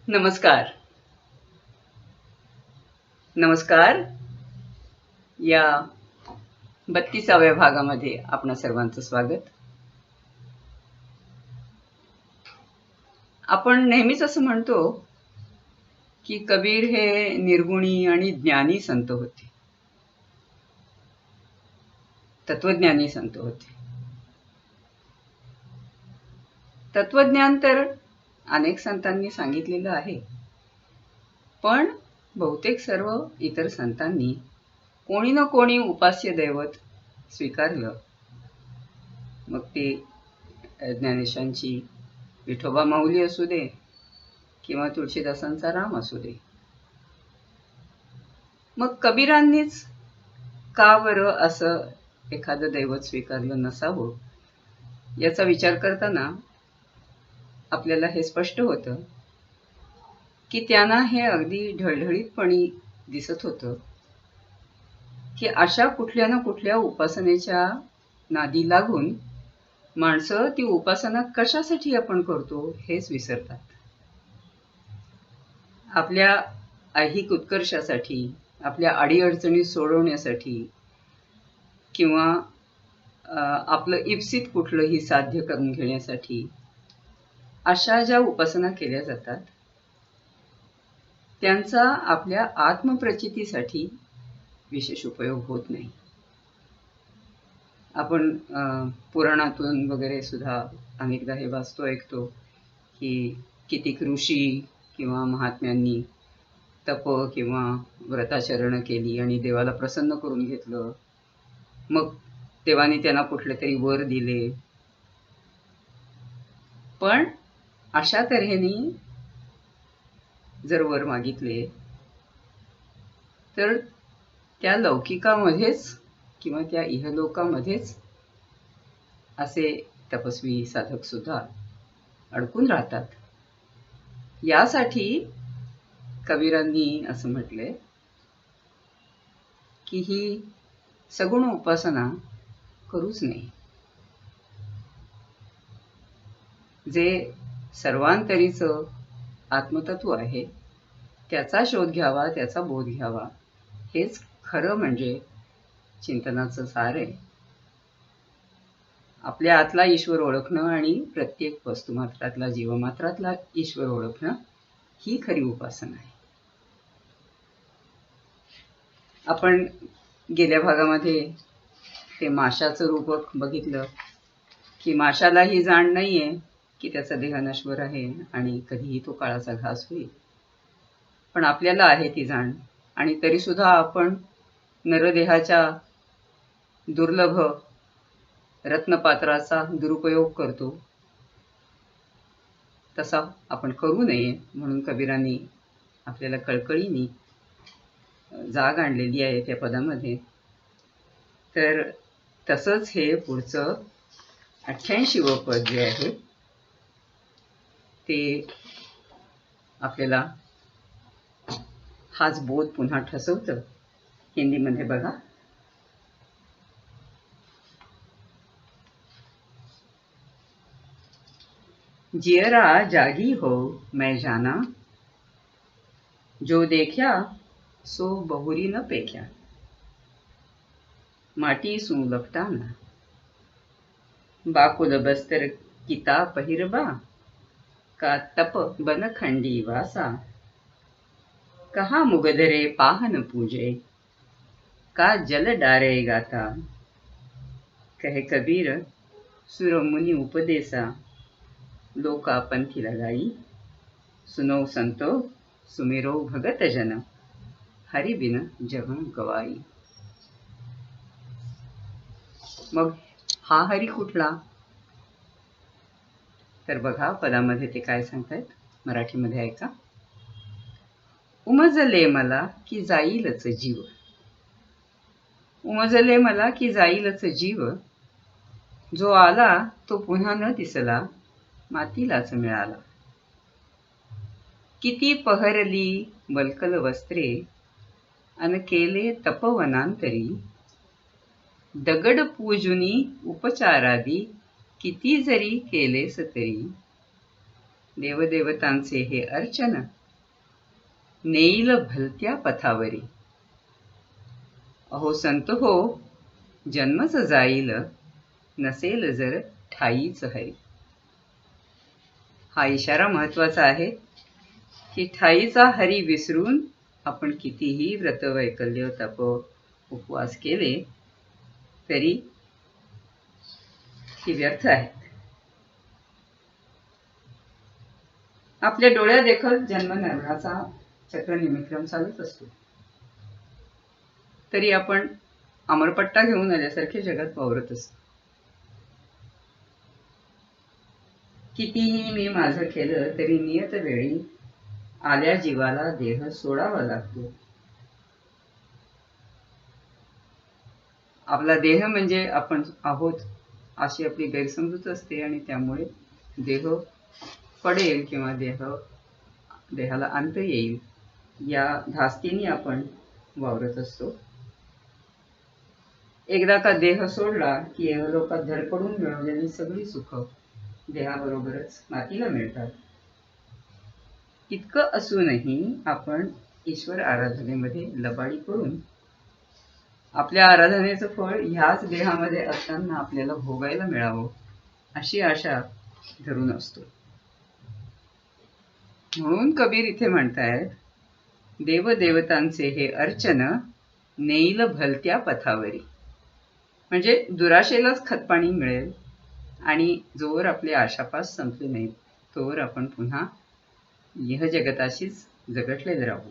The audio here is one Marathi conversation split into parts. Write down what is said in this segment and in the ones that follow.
नमस्कार. नमस्कार. या 32व्या भागामध्ये आपणा सर्वांचं स्वागत. आपण नेहमीच असं म्हणतो की कबीर हे निर्गुणी आणि ज्ञानी संत होते. तत्वज्ञानी संत होते. तत्वज्ञान तर अनेक संतांनी सांगितलेलं आहे, पण बहुतेक सर्व इतर संतांनी कोणी ना कोणी उपास्य दैवत स्वीकारलं. मग ते ज्ञानेशांची विठोबा माऊली असू दे किंवा तुळशीदासांचा राम असू दे. मग कबीरांनीच का बरं असं एखादं दैवत स्वीकारलं नसावं, याचा विचार करताना आपल्याला हे स्पष्ट होतं की त्यांना हे अगदी ढळढळीतपणे दिसत होतं की अशा कुठल्या ना कुठल्या उपासनेच्या नादी लागून माणसं ती उपासना कशासाठी आपण करतो हेच विसरतात. आपल्या ऐहिक उत्कर्षासाठी, आपल्या अडीअडचणी सोडवण्यासाठी किंवा आपलं इप्सित कुठलंही साध्य करून घेण्यासाठी अशा ज्या उपासना केल्या जातात त्यांचा आपल्या आत्मप्रचितीसाठी विशेष उपयोग होत नाही. आपण पुराणातून वगैरे सुद्धा अनेकदा हे वाचतो ऐकतो की कितीक ऋषी किंवा महात्म्यांनी तप किंवा व्रताचरण केली आणि देवाला प्रसन्न करून घेतलं. मग देवाने त्यांना कुठले तरी वर दिले. पण अशा तऱ्हेने जर वर मागितले तर त्या लौकिकामध्येच किंवा त्या इहलोकामध्येच असे तपस्वी साधक सुद्धा अडकून राहतात. यासाठी कबीरांनी असं म्हटले की ही सगुण उपासना करूच नये. जे सर्वांतरीचं आत्मतत्व आहे त्याचा शोध घ्यावा, त्याचा बोध घ्यावा, हेच खरं म्हणजे चिंतनाचं सार आहे. आपल्या आतला ईश्वर ओळखणं आणि प्रत्येक वस्तुमात्रातला जीवमात्रातला ईश्वर ओळखणं ही खरी उपासना आहे. आपण गेल्या भागामध्ये ते माशाचं रूपक बघितलं की माशाला ही जाण नाहीये की त्याचा देह नश्वर आहे आणि कधीही तो काळाचा घास होईल. पण आपल्याला आहे ती जाण, आणि तरी सुद्धा आपण नरदेहाच्या दुर्लभ रत्नपात्राचा दुरुपयोग करतो. तसा आपण करू नये म्हणून कबीरांनी आपल्याला कळकळीने जाग आणलेली आहे त्या पदामध्ये. तर तसंच हे पुढचं 88वं पद जे आहे ते आपल्याला हाच बोध पुन्हा ठसवतं. हिंदीमध्ये बघा. जियरा जागी हो मैं जाना, जो देखा सो बहुरी न पेख्या, माटी सू लपटाना, बाकुल बस्तर किता पहिरबा, का तप बन खंडी वासा, कहा मुगधरे पाहन पूजे, का जल डारे गाता, कहे कबीर सुर मुनि उपदेसा, लोका पंथी लगाई, सुनो संतो सुमिरो भगत जन, हरि बिन जगन गवाई. मग हा हरी कुठला? तर बघा पदामध्ये ते काय सांगतायत, मराठीमध्ये ऐका. उमजले मला की जाईलच जीव, उमजले मला की जाईलच जीव, जो आला तो पुन्हा न दिसला, मातीलाच मिळाला. किती पहरली वल्कल वस्त्रे, अन केले तपवनांतरी, दगड पूजुनी उपचारादी, किती जरी केलेस तरी, देवदेवतांचे हे अर्चन नेईल भलत्या पथावरी. अहो संत हो, जन्मच जाईल नसेल जर ठाईच हरी. हा इशारा महत्वाचा आहे की ठाईचा हरी विसरून आपण कितीही व्रत वैकल्य तप उपवास केले तरी ती व्यर्थ आहेत. आपल्या डोळ्या देखत जन्म मरणाचा चक्र निमिक्रम चालूच असतो, तरी आपण अमरपट्टा घेऊन आल्यासारखे जगात वावरत असतो. कितीही मी माझं केलं तरी नियत वेळी आल्या जीवाला देह सोडावा लागतो. आपला देह म्हणजे आपण आहोत अशी आपली गैरसमजूत असते आणि त्यामुळे देह पडेल किंवा देहाला अंत येईल या धास्तीने आपण वावरत असतो. एकदा का देह सोडला की लोकात धडपडून मिळवलेली सगळी सुख देहाबरोबरच मातीला मिळतात. इतकं असूनही आपण ईश्वर आराधनेमध्ये लबाडी करून आपल्या आराधनेचं फळ ह्याच देहामध्ये असताना आपल्याला भोगायला मिळावं अशी आशा धरून असतो. म्हणून कबीर इथे म्हणतायत, देवदेवतांचे हे अर्चन नेईल भलत्या पथावरी. म्हणजे दुराशेलाच खतपाणी मिळेल आणि जोवर आपले आशापास संपले नाहीत तोवर आपण पुन्हा यह जगताशीच जगटलेले राहू.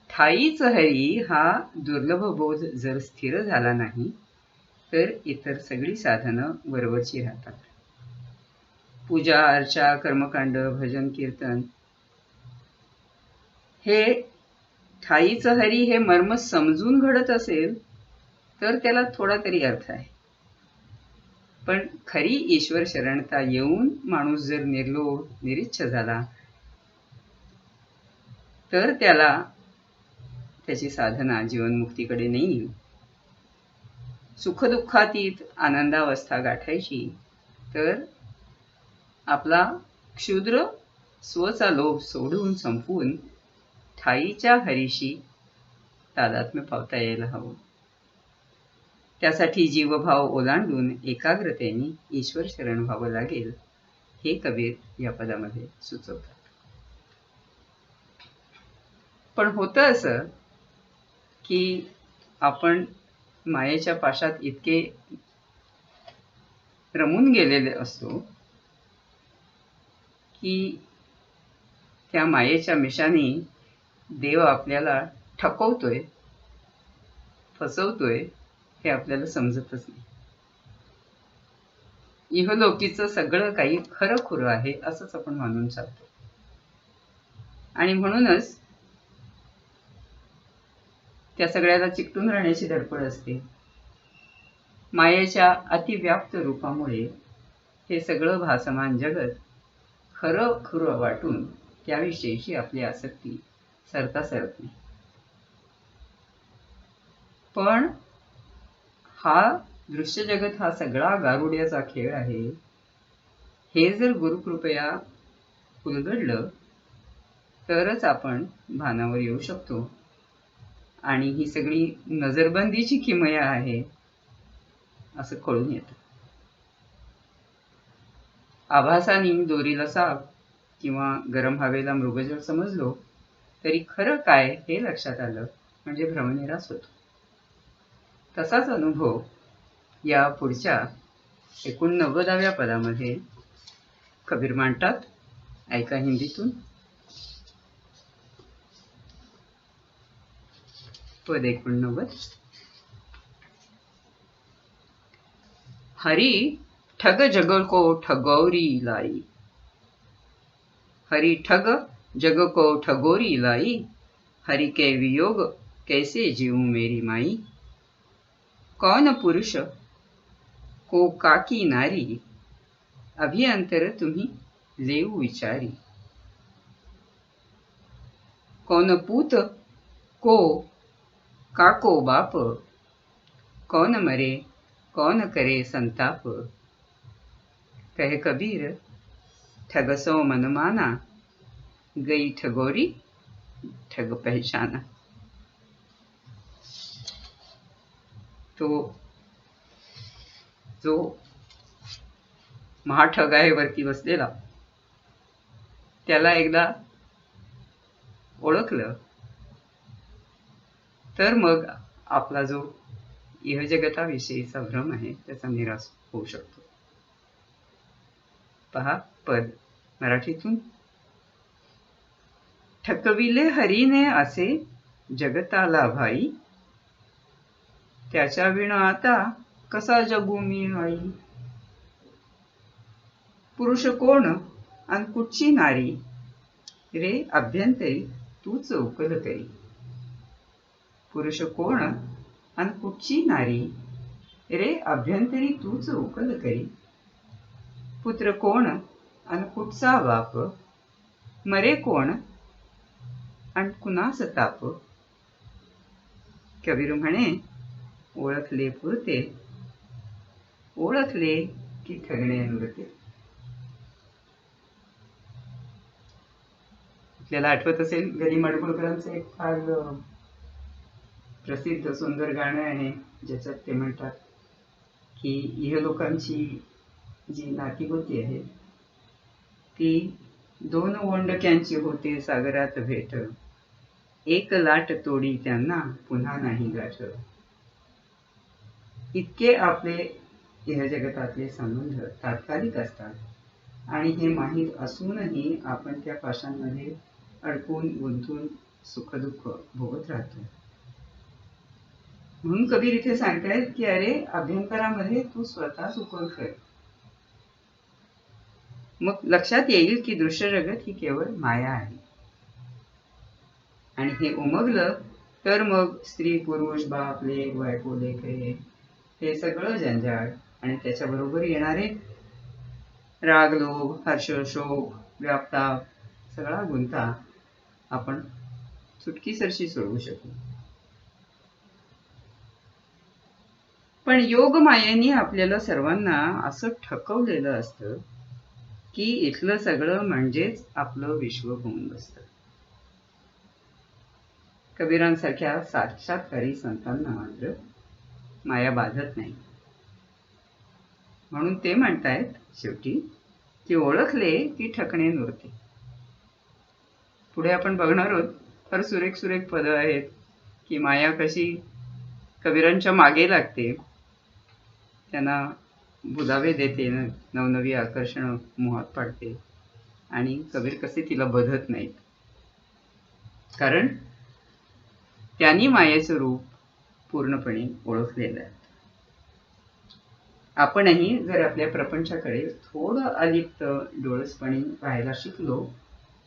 ठाईच हरी हा दुर्लभ बोध जर स्थिर झाला नाही तर इतर सगळी साधनं वरवरची राहतात. पूजा अर्चा कर्मकांड भजन कीर्तन हे ठाईच हरी हे मर्म समजून घडत असेल तर त्याला थोडा तरी अर्थ आहे. पण खरी ईश्वर शरणता येऊन माणूस जर निर्लोभ निरीच्छ झाला तर त्याला त्याची साधना जीवनमुक्तीकडे नेईल. सुखदुःखातीत आनंदावस्था गाठायची तर आपला क्षुद्र स्वचा लोभ सोडून संपवून ठाईच्या हरीशी तादात्म्य पावता यायला हवं. त्यासाठी जीवभाव ओलांडून एकाग्रतेने ईश्वर शरण व्हावं लागेल हे कबीर या पदामध्ये सुचवतात. पण होतं असं की आपण मायेच्या पाशात इतके रमून गेलेले असतो की त्या मायेच्या मिशाने देव आपल्याला ठकवतोय, फसवतोय हे आपल्याला समजतच नाही. इहलोकीचं सगळं काही खरं खुरं आहे असंच आपण मानून चालतो. आणि म्हणूनच त्या सगळ्याला चिकटून राहण्याची धडपड असते. मायेच्या अतिव्याप्त रूपामुळे हे सगळं भासमान जगत खरं खुरं वाटून त्याविषयीची आपली आसक्ती सरता सरत नाही. पण हा दृश्य जगत हा सगळा गारुड्याचा खेळ आहे हे जर गुरुकृपया उलगडलं तरच आपण भानावर येऊ शकतो आणि ही सगळी नजरबंदीची किमया आहे असं कळून येतं. आभासाने दोरीला साप किंवा गरम हवेला मृगजळ समजलो तरी खरं काय हे लक्षात आलं म्हणजे भ्रमनिरास होतो. तसाच अनुभव या पुढच्या 89व्या पदामध्ये कबीर मांडतात. ऐका हिंदीतून. पद 89. हरि ठग जग को ठगौरी लाई. हरि ठग जग को ठगोरी लाई. हरि के वियोग कैसे जीऊं मेरी माई. कौन पुरुष को काकी नारी. अभिअंतर तुम्ही लेऊ विचारी. कौन पूत को काको बाप. कौन मरे कौन करे संताप. कहे कबीर ठगसो मनमाना, गई ठगोरी ठग पहचाना. तो जो महाठग आहे वरती बसलेला, त्याला एकदा ओळखलं तर मग आपला जो इहजगताविषयीचा भ्रम आहे त्याचा निराश होऊ शकतो. पहा पद मराठीतून. ठकविले हरीने असे जगताला भाई, त्याच्या विण आता कसा जगू मी आई. पुरुष कोण अन कुठची नारी, रे अभ्यंतरी तूच उकल करी. पुरुष कोण अन कुठची नारी, रे अभ्यंतरी तूच उकल करी. पुत्र कोण अन कुठचा बाप, मरे कोण अन कुणास ताप. कबीर म्हणे, ओळखले पुरते, ओळखले की ठगणे नृते. आपल्याला आठवत असेल गदी माडगुळकरांचं एक फार प्रसिद्ध सुंदर गाणं आहे, ज्याच्यात ते म्हणतात की इहलोकांची जी नातीगोती आहे ती दोन ओंडक्यांची होते सागरात भेट, एक लाट तोडी त्यांना पुन्हा नाही गाठ. इतके आपले इहजगतातले संबंध तात्कालिक असतात आणि हे माहीत असूनही आपण त्या पाशांमध्ये अडकून गुंतून सुखदुःख भोगत राहतो. म्हणून कबीर इथे सांगतायत की अरे अभ्यंतरामध्ये तू स्वतःच उकल कर, मग लक्षात येईल की दृश्य जगत ही केवळ माया आहे. आणि हे उमगलं तर मग स्त्री पुरुष बाप लेक बायको लेकरे हे सगळं जंजाळ आणि त्याच्याबरोबर येणारे राग लोभ हर्ष शोक व्यापताप सगळा गुंता आपण चुटकीसरशी सोडवू शकू. पण योग मायेने आपल्याला सर्वांना असं ठकवलेलं असतं की इथलं सगळं म्हणजेच आपलं विश्व होऊन बसतं. कबीरांसारख्या साक्षात्कारी संतांना मात्र माया बाधत नाही. म्हणून ते म्हणतायत शेवटी की ओळखले की ठकणे नुरते. पुढे आपण बघणार आहोत फार सुरेख सुरेख पद आहेत की माया कशी कबीरांच्या मागे लागते, त्यांना बुलावे देते, नवनवी आकर्षण मोहात पाडते आणि कबीर कसे तिला बधत नाहीत, कारण त्यांनी मायेचं रूप पूर्णपणे ओळखलेलं आहे. आपणही जर आपल्या प्रपंचाकडे थोडं अलिप्त डोळसपणे पाहायला शिकलो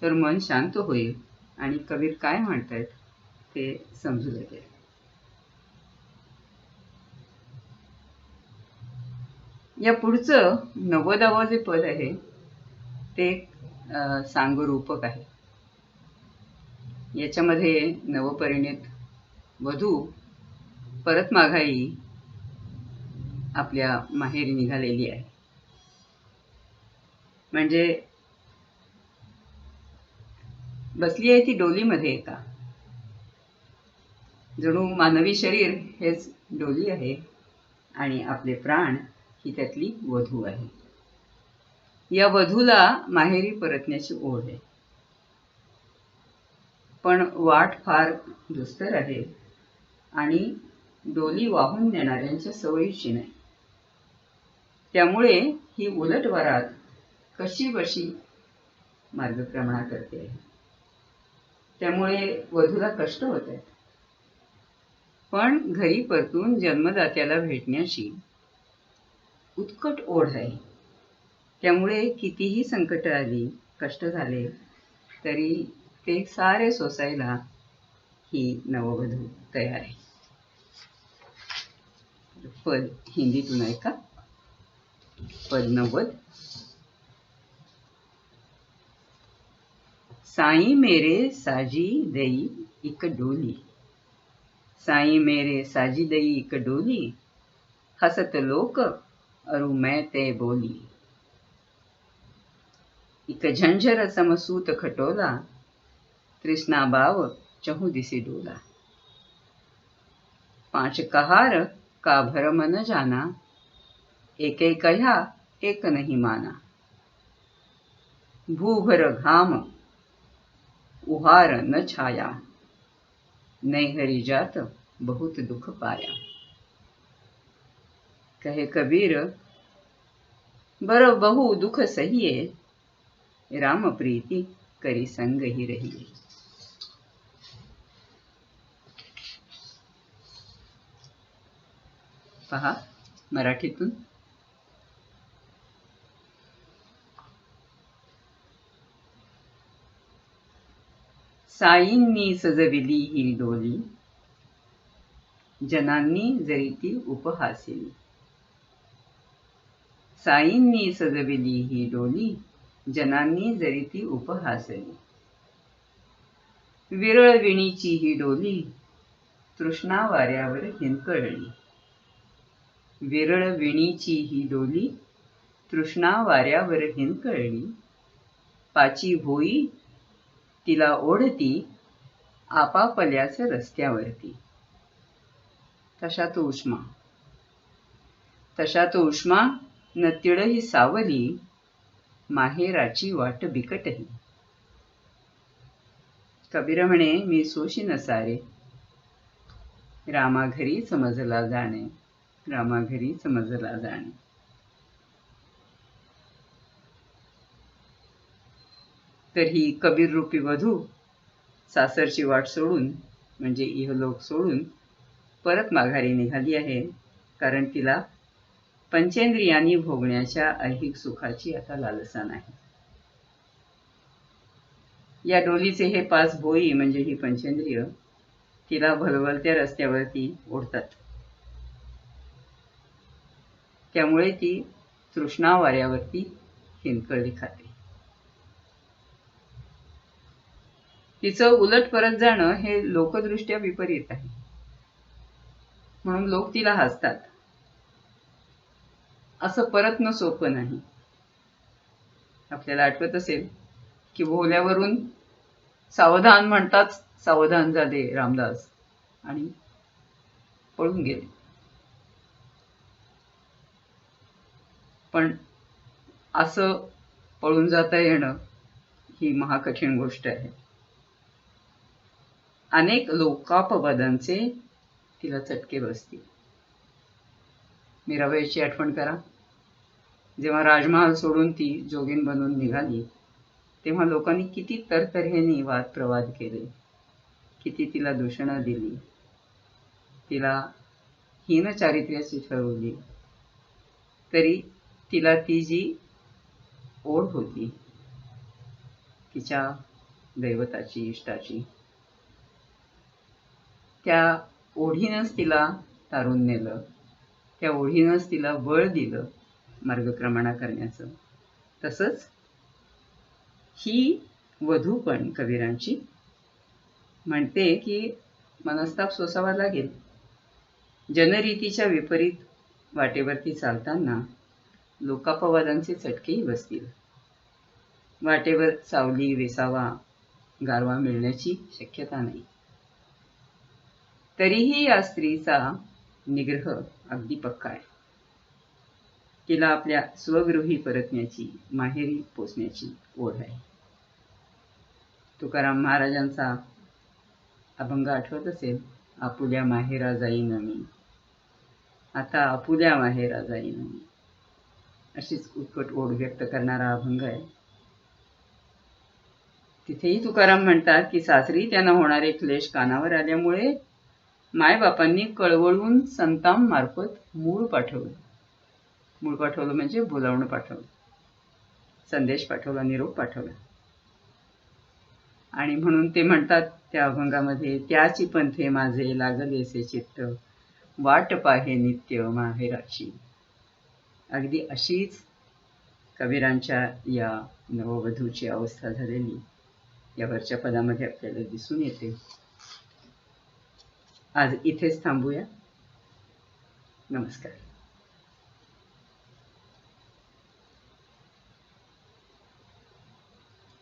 तर मन शांत होईल आणि कबीर काय म्हणतायत ते समजू लागेल. या पुढचं 90वे जे पद आहे ते सांगरूपक आहे. याच्यामध्ये नवपरिणीत वधू परत माघारी आपल्या माहेरी निघालेली आहे. म्हणजे बसली आहे ती डोलीमध्ये एका, जणू मानवी शरीर हेच डोली आहे आणि आपले प्राण ही त्यातली वधू आहे. या वधूला माहेरी परतण्याची ओढ आहे, पण वाट फार दुस्तर आहे आणि डोली वाहून नेणाऱ्यांच्या सवयीची नाही. त्यामुळे ही उलट वरात कशी बशी मार्गक्रमणा करते आहे. त्यामुळे वधूला कष्ट होत आहेत, पण घरी परतून जन्मदात्याला भेटण्याची उत्कट ओढ आहे. त्यामुळे कितीही संकट आली कष्ट झाले तरी ते सारे सोसायला ही नववधू तयार आहे. पद हिंदीतून ऐका. पद 90. साई मेरे साजी दई इक डोली, साई मेरे साजी दई इक डोली, हसत लोक अरु मैं ते बोली. इक झंझर समसूत खटोला, तृष्णा बाव चहु दिसी डोला। पांच कहार का भर मन जाना, एक कह्या एक नहीं माना। भूभर घाम उहार न छाया, नैहरी जात बहुत दुख पाया। कहे कबीर बर बहु दुख सहिए, राम प्रीति करी संग ही रहिए। पहा मराठीतून साईंनी सजविली ही डोली, जनांनी जरी ती उपहासिली। साईंनी सजविली ही डोली, जनांनी जरी ती उपहासली। विरळ विणीची ही डोली, तृष्णा वाऱ्यावर हिंदकळली। विरळ विणीची ही डोली, तृष्णा वाऱ्यावर हिंदकळली। पाची होई तिला ओढती, आपापल्याच रस्त्यावरती। तशा तो उष्मा, तशा तो उष्मा, न तिळही सावली, माहेराची वाट बिकटही। कबीर म्हणे मी सोशी नसारे, रामा घरी समजला जाणे, रामा घरी समजला जाणे। तर ही कबीर रूपी वधू सासरची वाट सोडून म्हणजे इहलोक सोडून परत माघारी निघाली आहे, कारण तिला पंचेंद्रियांनी भोगण्याच्या ऐहिक सुखाची आता लालसा नाही। या डोलीचे हे 5 भोई म्हणजे ही पंचेंद्रिय तिला भलभलत्या रस्त्यावरती ओढतात, त्यामुळे ती तृष्णा वाऱ्यावरती हिंदकळली खाते। तिचं उलट परत जाणं हे लोकदृष्ट्या विपरीत आहे, म्हणून लोक तिला हसतात। असं परतणं सोपं नाही। आपल्याला आठवत असेल की भोवल्यावरून सावधान म्हणताच सावधान झाले रामदास आणि पळून गेले। पण असं पळून जाता येणं ही महाकठीण गोष्ट आहे। अनेक लोकापवादांचे तिला चटके बसतील। मीराबाईची आठवण करा, जेव्हा राजमहाल सोडून ती जोगीन बनून निघाली तेव्हा लोकांनी किती तरतऱ्हेने वादप्रवाद केले, किती तिला दूषणं दिली, तिला हीन चारित्र्याची ठरवली, तरी तिला ती जी ओढ होती तिच्या दैवताची, इष्टाची, त्या ओढीनंच तिला तारून नेलं, त्या ओढीनंच तिला बळ दिलं मार्गक्रमणा करण्याचं। तसंच ही वधू पण कबीरांची म्हणते की मनस्ताप सोसावा लागेल। जनरीतीच्या विपरीत वाटेवरती चालताना लोकापवादांचे चटकेही बसतील। वाटेवर सावली, विसावा, गारवा मिळण्याची शक्यता नाही। तरीही या स्त्रीचा निग्रह अगदी पक्का आहे। तिला आपल्या स्वगृही परतण्याची, माहेरी पोचण्याची ओढ आहे। तुकाराम महाराजांचा अभंग आठवत असेल, आपुल्या माहेरा जाईन मी, आता आपुल्या माहेरा जाईन मी, अशीच उत्कट ओढ व्यक्त करणारा अभंग आहे। तिथेही तुकाराम म्हणतात की सासरी त्यांना होणारे क्लेश कानावर आल्यामुळे मायबापांनी कळवळून संताम मार्फत मूळ पाठवलं। मूळ पाठवलं म्हणजे बोलावणं पाठवलं, संदेश पाठवला, निरोप पाठवला। आणि म्हणून ते म्हणतात त्या अभंगामध्ये, त्याची पंथे माझे लागलेसे चित्त, वाट पाहे नित्य माहेराची। अगदी अशीच कबीरांच्या या नववधूची अवस्था झालेली यावरच्या पदामध्ये आपल्याला दिसून येते। आज इथेच थांबूया। नमस्कार।